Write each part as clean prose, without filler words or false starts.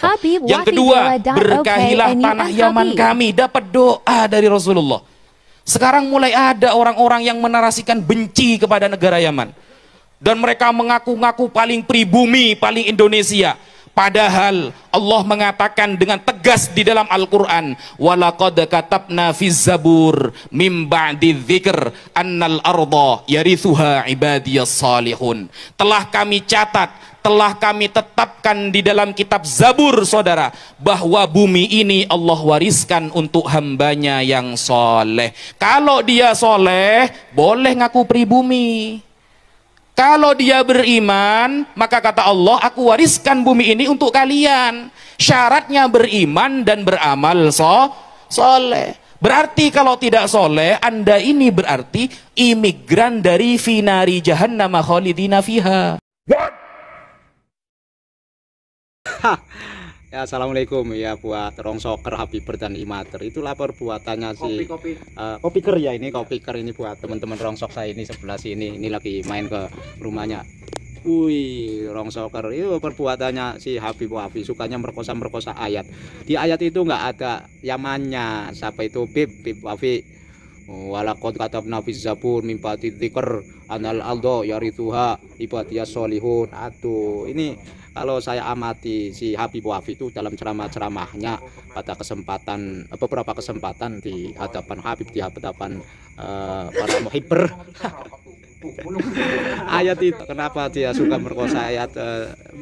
barakah. Yang kedua, berkahilah tanah Yaman kami, dapat doa dari Rasulullah. Sekarang mulai ada orang-orang yang menarasikan benci kepada negara Yaman. Dan mereka mengaku-ngaku paling pribumi, paling Indonesia. Padahal Allah mengatakan dengan tegas di dalam Al-Quran, walaqad katabna fiz zabur mim ba'di dzikr annal arda yarithuha ibadiyas salihun. Telah kami catat, telah kami tetapkan di dalam kitab Zabur, saudara, bahwa bumi ini Allah wariskan untuk hambanya yang soleh. Kalau dia soleh, boleh ngaku pribumi. Kalau dia beriman, maka kata Allah, aku wariskan bumi ini untuk kalian. Syaratnya beriman dan beramal soleh. Berarti kalau tidak soleh, Anda ini berarti imigran dari finari jahannam khalidina fiha. Ya, assalamualaikum ya buat Rongsoker, Habiber dan Imater. Itu lapor buatannya si Kopiker ya, ini Kopiker ini buat teman-teman Rongsok saya ini sebelah sini. Ini lagi main ke rumahnya. Wih, Rongsoker itu perbuatannya si Habib Wafi, sukanya merkosa ayat. Di ayat itu nggak ada Yamannya. Siapa itu? Bib Wafi. Walaqad katabna fiz zabur mim ba'di dzikr anal aldo yarithuha ibadiyas solihun. Aduh, ini kalau saya amati si Habib Wafi itu dalam ceramah-ceramahnya pada kesempatan beberapa kesempatan di hadapan Habib, di hadapan para muhibber. Ayat itu kenapa dia suka merkosa ayat,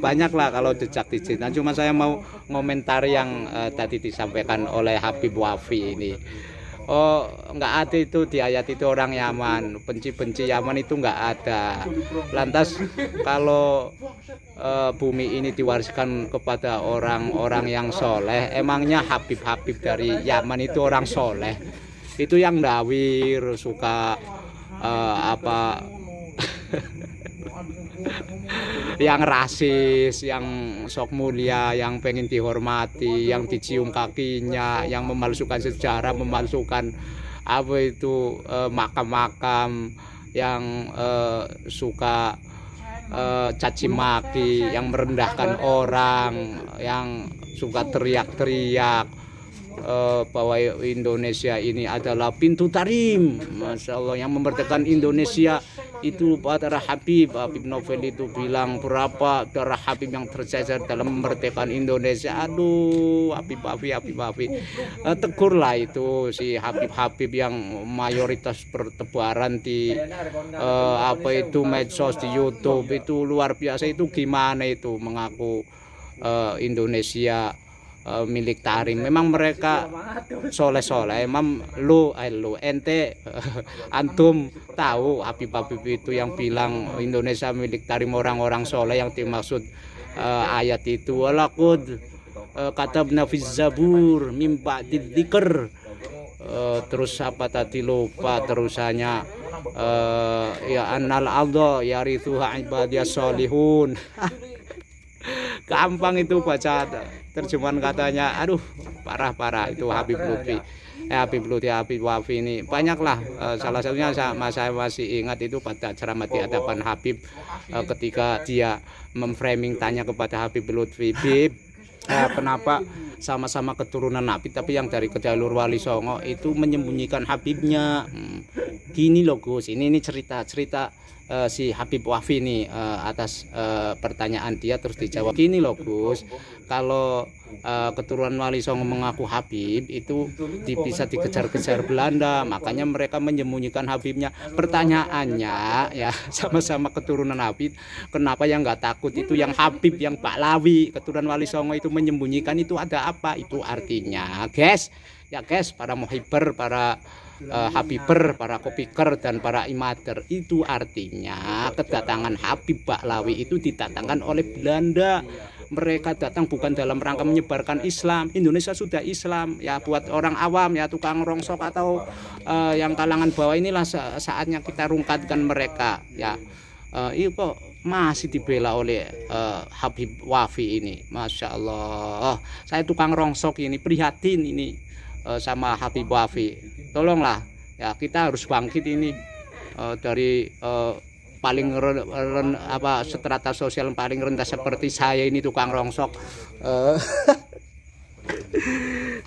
banyaklah kalau jejak di sini. Nah, cuma saya mau ngomentari yang tadi disampaikan oleh Habib Wafi ini. Oh, nggak ada itu di ayat itu orang Yaman, benci Yaman itu nggak ada. Lantas kalau bumi ini diwariskan kepada orang-orang yang soleh, emangnya Habib dari Yaman itu orang soleh? Itu yang dawir, suka apa yang rasis, yang sok mulia, yang pengen dihormati, yang dicium kakinya, yang memalsukan sejarah, memalsukan apa itu makam-makam, yang suka caci maki, yang merendahkan orang, yang suka teriak-teriak bahwa Indonesia ini adalah pintu tarim, Masya Allah, yang memerdekakan Indonesia itu para Habib Novel itu bilang berapa darah Habib yang tercecer dalam memerdekakan Indonesia. Aduh, Habib tegurlah itu si Habib yang mayoritas bertebaran di apa itu medsos, di YouTube itu luar biasa. Itu gimana itu mengaku Indonesia milik tarim. Memang mereka soleh, emang lu ente antum tahu Habib itu yang bilang Indonesia milik tarim orang-orang soleh, yang dimaksud ayat itu walaqad katabna fiz zabur mim ba'di dzikr. Terus apa tadi, lupa terusannya, ya annal aldo yarithuha ibadiyas solihun. Gampang itu baca terjemahan katanya. Aduh, parah itu Habib Lutfi. Habib Wafi ini banyaklah, salah satunya saya masih ingat itu pada ceramah di hadapan Habib, ketika dia memframing tanya kepada Habib Lutfi, Bib, kenapa sama-sama keturunan Nabi tapi yang dari jalur Wali Songo itu menyembunyikan Habibnya? Gini loh Gus, ini cerita si Habib Wafi ini atas pertanyaan dia, terus dijawab gini loh Gus, kalau keturunan Wali Songo mengaku Habib itu bisa dikejar-kejar Belanda, makanya mereka menyembunyikan Habibnya. Pertanyaannya ya, sama-sama keturunan Habib, kenapa yang nggak takut itu yang Habib, yang Pahlawi keturunan Wali Songo itu menyembunyikan? Itu ada apa? Itu artinya guys, para muhibber, para Habiber, para Kopiker dan para Imater, itu artinya kedatangan Habib Baklawi itu didatangkan oleh Belanda. Mereka datang bukan dalam rangka menyebarkan Islam. Indonesia sudah Islam ya. Buat orang awam ya, tukang rongsok atau yang kalangan bawah, inilah saatnya kita rungkatkan mereka ya. Itu kok masih dibela oleh Habib Wafi ini, Masya Allah. Saya tukang rongsok ini prihatin ini sama Habib Wafi. Tolonglah ya, kita harus bangkit ini dari paling strata sosial paling rendah seperti saya ini tukang rongsok.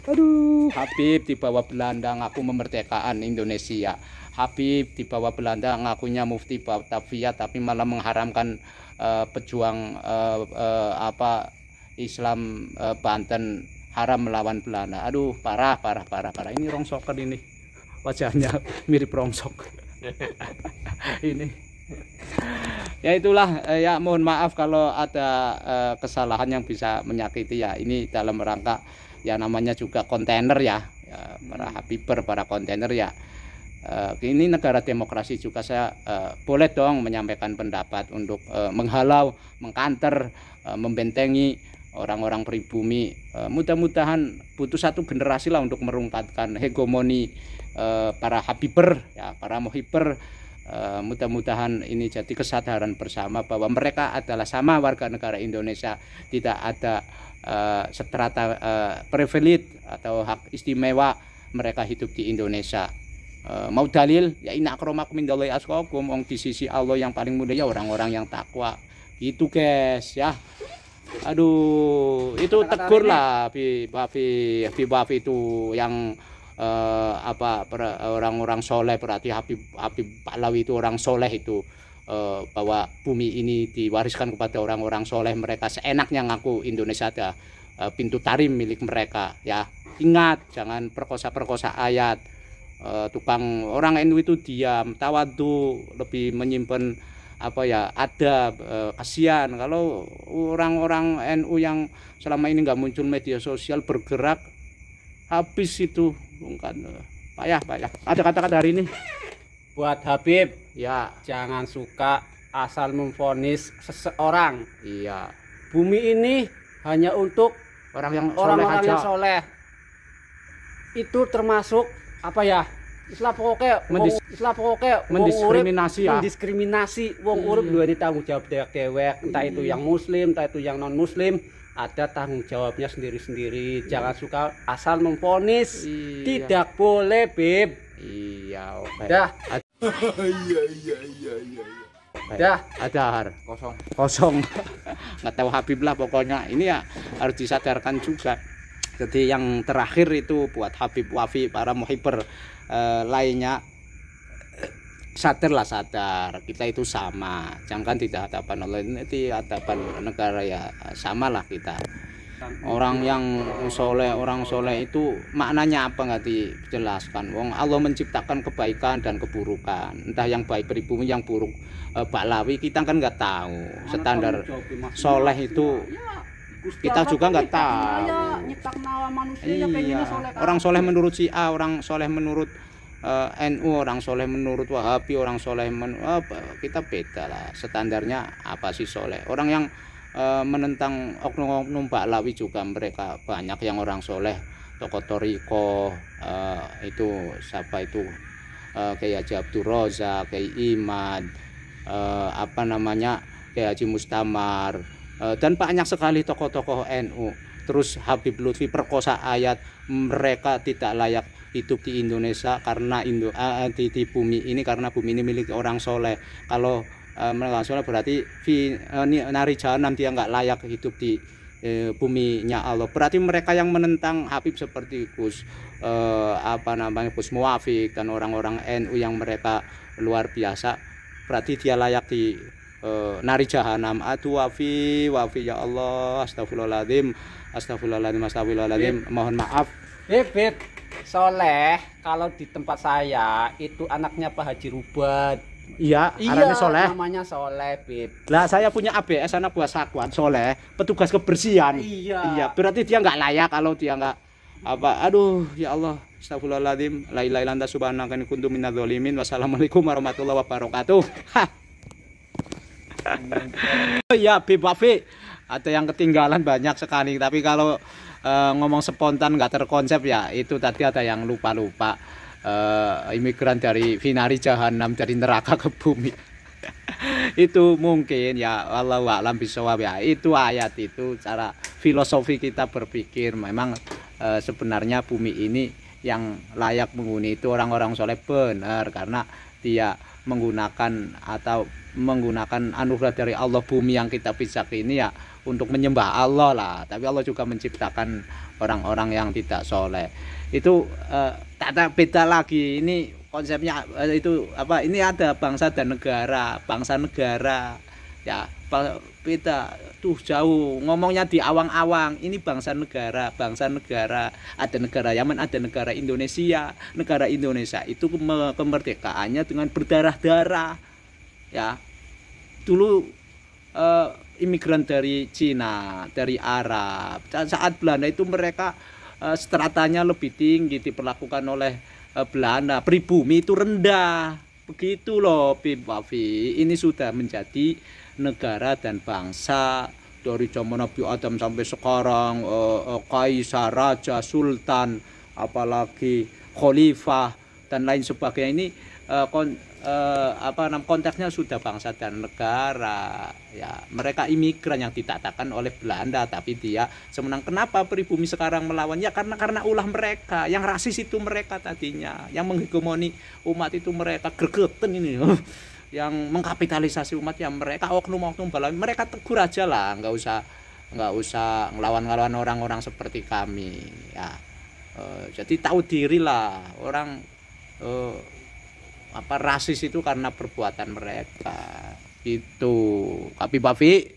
Aduh, Habib dibawa Belanda ngaku memerdekakan Indonesia. Habib dibawa Belanda ngakunya mufti Batavia tapi malah mengharamkan pejuang Islam Banten haram melawan Belanda. Aduh, parah. Ini rongsokan ini. Wajahnya mirip rongsok. Ini. Ya itulah, ya mohon maaf kalau ada kesalahan yang bisa menyakiti ya. Ini dalam rangka ya namanya juga kontainer ya, para Habiber, para kontainer ya. Ini negara demokrasi juga, saya boleh dong menyampaikan pendapat untuk menghalau, mengkanter, membentengi orang-orang pribumi. Mudah-mudahan butuh satu generasi lah untuk merungkatkan hegemoni para Habiber ya, para Muhiber. Mudah-mudahan ini jadi kesadaran bersama bahwa mereka adalah sama warga negara Indonesia, tidak ada strata privilege atau hak istimewa mereka hidup di Indonesia. Mau dalil ya inna akramakum indallahi atqakum, di sisi Allah yang paling mulia orang-orang yang takwa. Gitu guys ya. Aduh, itu tegur lah Habib itu yang orang-orang soleh, berarti Habib Pahlawi itu orang soleh itu, bahwa bumi ini diwariskan kepada orang-orang soleh, mereka seenaknya ngaku Indonesia ada pintu tarim milik mereka ya. Ingat, jangan perkosa-perkosa ayat. Tukang orang NU itu diam, tawadu, lebih menyimpan adab, kasihan kalau orang-orang NU yang selama ini nggak muncul media sosial bergerak, habis itu bukan payah. Ada kata-kata hari ini buat Habib ya, jangan suka asal memvonis seseorang. Iya, bumi ini hanya untuk orang-orang yang soleh. Itu termasuk Islam pokoknya mendiskriminasi ya. Mendiskriminasi wong urip duwe tanggung jawab dewek, entah itu yang muslim, entah itu yang non muslim, ada tanggung jawabnya sendiri-sendiri. Jangan suka asal memvonis. Iya. Tidak boleh, Bib. Iya, oke. Dah. Dah, ada kosong. Nggak tahu Habib lah pokoknya. Ini ya harus disadarkan juga. Jadi yang terakhir itu buat Habib Wafi, para muhiber lainnya, sadar kita itu sama, jangan di hadapan Allah ini, di hadapan negara ya samalah kita. Orang yang orang soleh itu maknanya apa nggak dijelaskan. Wong Allah menciptakan kebaikan dan keburukan, entah yang baik pribumi, yang buruk Pahlawi, kita kan nggak tahu standar soleh itu. Kita juga nggak tahu. Iya. Orang soleh menurut Syiah, orang soleh menurut NU, orang soleh menurut Wahabi, orang soleh kita beda lah. Standarnya apa sih soleh? Orang yang menentang oknum-oknum Pahlawi juga mereka banyak yang orang soleh. Tokoh Toriko itu siapa itu? Kayak Haji Abdul Razak, kayak Imad, kayak Haji Mustamar. Dan banyak sekali tokoh-tokoh NU. Terus Habib Lutfi perkosa ayat, mereka tidak layak hidup di Indonesia karena di bumi ini, karena bumi ini milik orang soleh. Kalau mereka soleh berarti nari jahanam, dia nggak layak hidup di buminya Allah. Berarti mereka yang menentang Habib seperti Gus Muwafiq dan orang-orang NU yang mereka luar biasa, berarti dia layak di nari jahanam. Aduh Wafi ya Allah, astagfirullahaladzim. Mohon maaf. Bibit soleh kalau di tempat saya itu anaknya Pak Haji Rubat. Iya, anaknya soleh. Namanya soleh, Bib. Lah saya punya ABS, anak buah Sakwat soleh, petugas kebersihan. Iya, berarti dia nggak layak kalau dia nggak aduh ya Allah, astagfirullahaladzim. La ilaha illa anta subhanaka inni kuntu minadz dzalimin. Wassalamualaikum warahmatullahi wabarakatuh. Ya Bib Wafi, ada yang ketinggalan banyak sekali, tapi kalau ngomong spontan nggak terkonsep ya itu tadi ada yang lupa imigran dari finari jahanam, dari neraka ke bumi. Itu mungkin ya wallahu a'lam bishawab ya, itu ayat itu cara filosofi kita berpikir. Memang sebenarnya bumi ini yang layak menghuni itu orang-orang soleh, benar, karena dia menggunakan anugerah dari Allah, bumi yang kita pijak ini ya untuk menyembah Allah lah. Tapi Allah juga menciptakan orang-orang yang tidak soleh. Itu tak beda lagi. Ini konsepnya itu apa? Ini ada bangsa dan negara, bangsa negara. Ya, beda tuh jauh ngomongnya di awang-awang. Ini bangsa negara. Ada negara Yaman, ada negara Indonesia. Negara Indonesia itu kemerdekaannya dengan berdarah-darah. Ya, dulu imigran dari Cina, dari Arab. Saat Belanda itu mereka stratanya lebih tinggi diperlakukan oleh Belanda. Pribumi itu rendah. Begitu loh, Bib Wafi. Ini sudah menjadi negara dan bangsa dari zaman Nabi Adam sampai sekarang, kaisar, raja, sultan, apalagi khalifah dan lain sebagainya. Ini konteksnya sudah bangsa dan negara. Ya, mereka imigran yang ditatakan oleh Belanda, tapi dia semenang. Kenapa pribumi sekarang melawan? Ya karena ulah mereka. Yang rasis itu mereka tadinya, yang menghegemoni umat itu mereka. Gregeten ini yang mengkapitalisasi umat ya mereka, oknum-oknum bala. Mereka tegur aja lah, nggak usah ngelawan-ngelawan orang-orang seperti kami ya. Jadi tahu diri lah orang. Rasis itu karena perbuatan mereka itu. Habib Wafi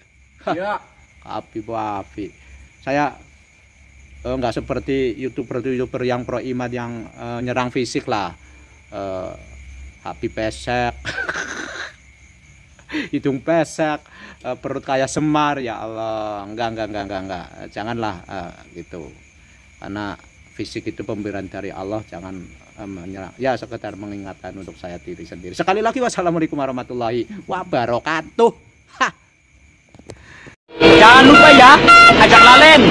ya. Habib Wafi, saya nggak seperti youtuber yang pro iman yang nyerang fisik lah. Habib pesek hidung pesek, perut kayak Semar, ya Allah. Enggak, janganlah gitu. Karena fisik itu pemberian dari Allah, jangan menyerang. Ya, sekedar mengingatkan untuk saya diri sendiri. Sekali lagi, wassalamualaikum warahmatullahi wabarakatuh. Jangan lupa ya, ajak Lalen.